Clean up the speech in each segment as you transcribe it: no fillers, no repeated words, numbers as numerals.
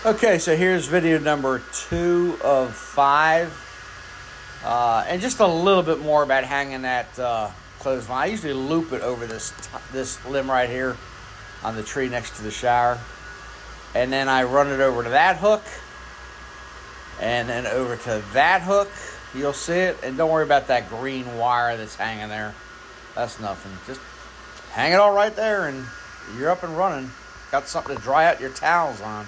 Okay, so here's video number 2 of 5. And just a little bit more about hanging that clothesline. I usually loop it over this limb right here on the tree next to the shower. And then I run it over to that hook. And then over to that hook. You'll see it. And don't worry about that green wire that's hanging there. That's nothing. Just hang it all right there and you're up and running. Got something to dry out your towels on.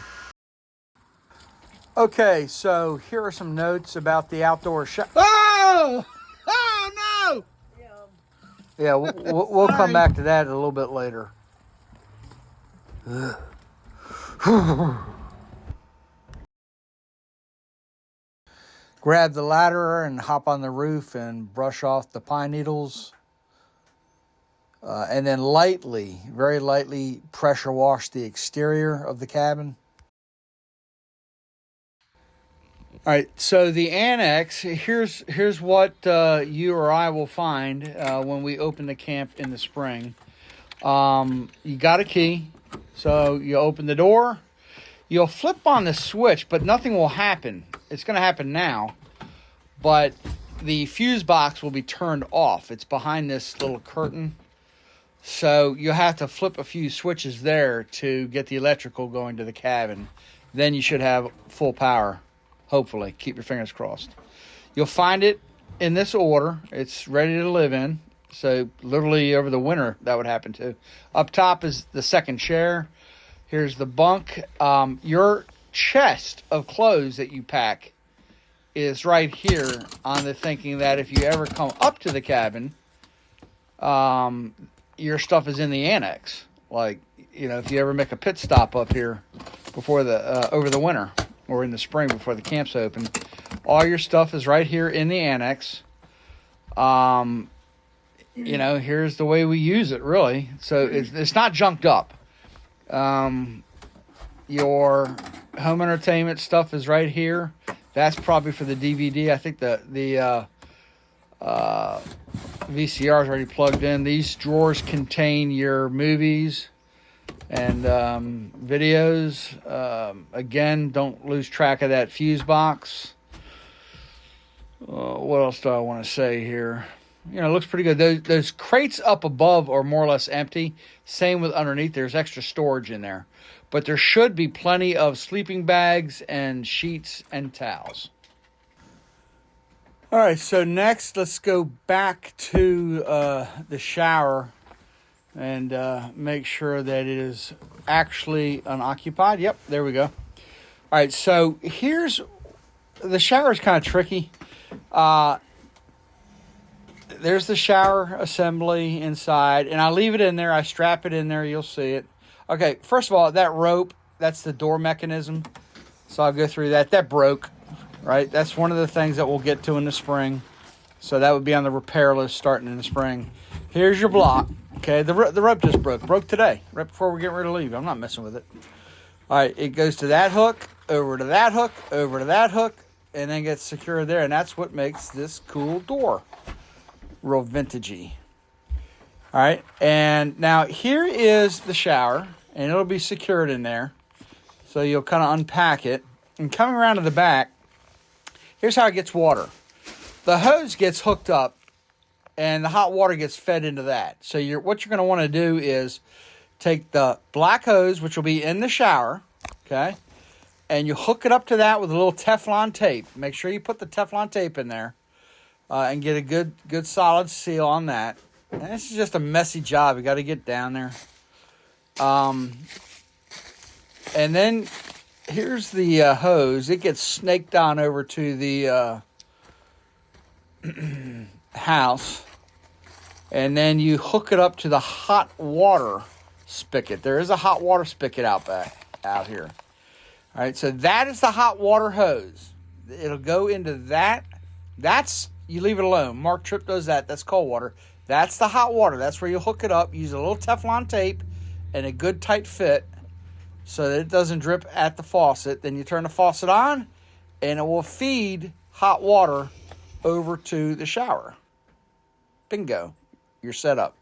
Okay, so here are some notes about the outdoor shower. Oh! Oh, no! Yeah, we'll come back to that a little bit later. Grab the ladder and hop on the roof and brush off the pine needles. And then lightly, very lightly, pressure wash the exterior of the cabin. All right, so the annex, here's what you or I will find when we open the camp in the spring. You got a key, so you open the door. You'll flip on the switch, but nothing will happen. It's going to happen now, but the fuse box will be turned off. It's behind this little curtain, so you'll have to flip a few switches there to get the electrical going to the cabin. Then you should have full power. Hopefully. Keep your fingers crossed. You'll find it in this order. It's ready to live in. So literally over the winter that would happen too. Up top is the second chair. Here's the bunk. Your chest of clothes that you pack is right here on the thinking that if you ever come up to the cabin, your stuff is in the annex. Like, you know, if you ever make a pit stop up here before the over the winter. Or in the spring before the camp's open, all your stuff is right here in the annex. You know, here's the way we use it, really. So it's not junked up. Your home entertainment stuff is right here. That's probably for the DVD. I think the VCR is already plugged in. These drawers contain your movies and videos. Again, don't lose track of that fuse box. What else do I want to say here? You know, it looks pretty good. Those crates up above are more or less empty. Same with underneath. There's extra storage in there. But there should be plenty of sleeping bags and sheets and towels. All right, so next let's go back to the shower and make sure that it is actually unoccupied. Yep, there we go. All right, so here's... The shower is kind of tricky. There's the shower assembly inside, and I leave it in there. I strap it in there. You'll see it. Okay, first of all, that rope, that's the door mechanism. So I'll go through that. That broke, right? That's one of the things that we'll get to in the spring. So that would be on the repair list starting in the spring. Here's your block. Okay, the rope just broke today, right before we're getting ready to leave. I'm not messing with it. All right, it goes to that hook, over to that hook, over to that hook, and then gets secured there. And that's what makes this cool door real vintagey. All right, and now here is the shower, and it'll be secured in there. So you'll kind of unpack it. And coming around to the back, here's how it gets water. The hose gets hooked up, and the hot water gets fed into that. So what you're going to want to do is take the black hose, which will be in the shower, okay, and you hook it up to that with a little Teflon tape. Make sure you put the Teflon tape in there and get a good solid seal on that. And this is just a messy job. You got to get down there. And then here's the hose. It gets snaked on over to the house, and then you hook it up to the hot water spigot. There is a hot water spigot out here. All right, so that is the hot water hose. It'll go into that. You leave it alone. Mark Tripp does that. That's cold water. That's the hot water. That's where you hook it up. Use a little Teflon tape and a good tight fit so that it doesn't drip at the faucet. Then you turn the faucet on, and it will feed hot water over to the shower. Bingo. You're set up.